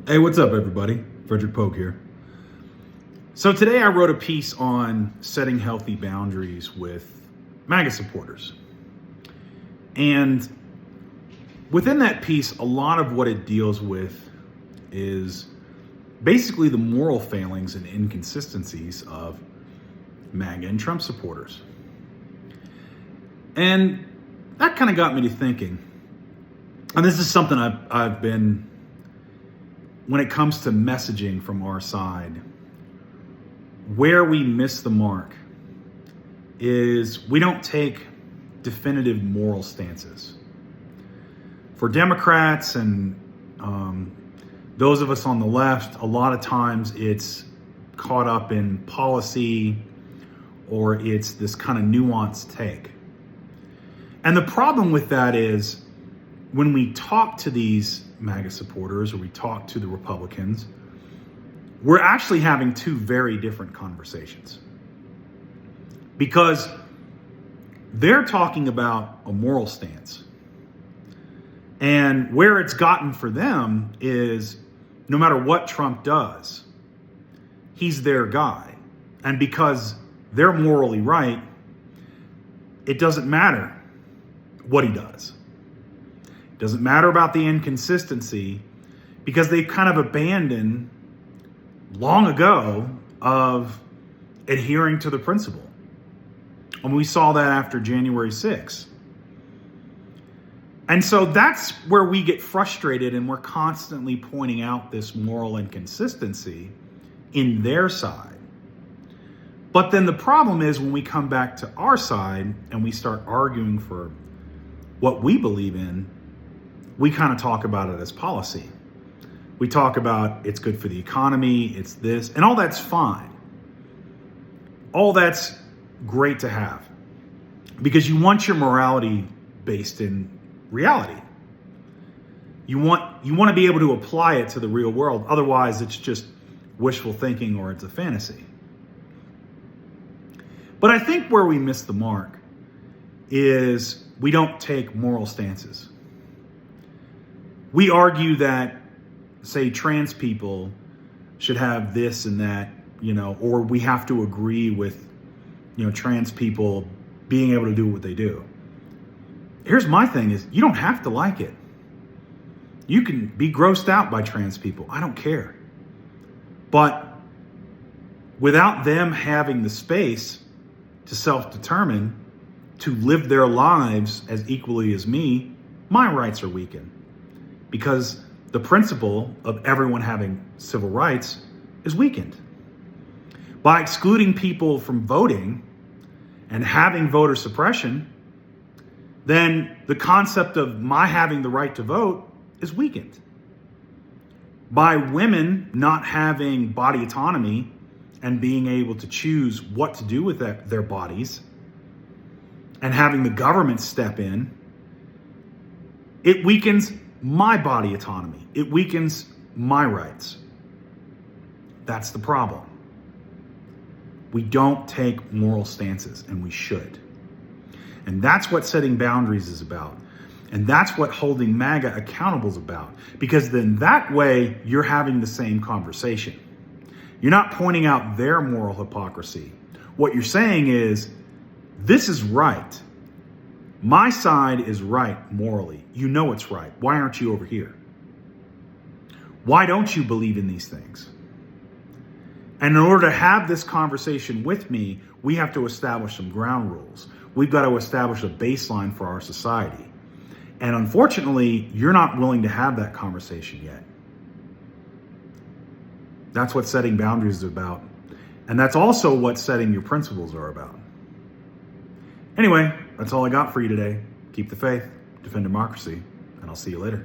Hey, what's up, everybody? Frederick Pogue here. So today I wrote a piece on setting healthy boundaries with MAGA supporters. And within that piece, a lot of what it deals with is basically the moral failings and inconsistencies of MAGA and Trump supporters. And that kind of got me to thinking, and this is something I've been, when it comes to messaging from our side, where we miss the mark is we don't take definitive moral stances. For Democrats and those of us on the left, a lot of times it's caught up in policy or it's this kind of nuanced take. And the problem with that is when we talk to these MAGA supporters or we talk to the Republicans, we're actually having two very different conversations. Because they're talking about a moral stance. And where it's gotten for them is no matter what Trump does, he's their guy. And because they're morally right, it doesn't matter what he does. It doesn't matter about the inconsistency because they've kind of abandoned long ago of adhering to the principle. And we saw that after January 6th. And so that's where we get frustrated and we're constantly pointing out this moral inconsistency in their side. But then the problem is when we come back to our side and we start arguing for what we believe in, we kind of talk about it as policy. We talk about it's good for the economy, it's this, and all that's fine. All that's great to have because you want your morality based in reality. You want to be able to apply it to the real world. Otherwise, it's just wishful thinking or it's a fantasy. But I think where we miss the mark is we don't take moral stances. We argue that, say, trans people should have this and that, or we have to agree with, trans people being able to do what they do. Here's my thing is you don't have to like it. You can be grossed out by trans people. I don't care. But without them having the space to self-determine, to live their lives as equally as me, my rights are weakened. Because the principle of everyone having civil rights is weakened. By excluding people from voting and having voter suppression, then the concept of my having the right to vote is weakened. By women not having body autonomy and being able to choose what to do with their bodies and having the government step in, it weakens my body autonomy. It weakens my rights. That's the problem. We don't take moral stances, and we should. And that's what setting boundaries is about. And that's what holding MAGA accountable is about. Because then that way, you're having the same conversation. You're not pointing out their moral hypocrisy. What you're saying is, this is right. My side is right morally. You know it's right. Why aren't you over here? Why don't you believe in these things? And in order to have this conversation with me, we have to establish some ground rules. We've got to establish a baseline for our society. And unfortunately, you're not willing to have that conversation yet. That's what setting boundaries is about. And that's also what setting your principles are about. Anyway, that's all I got for you today. Keep the faith, defend democracy, and I'll see you later.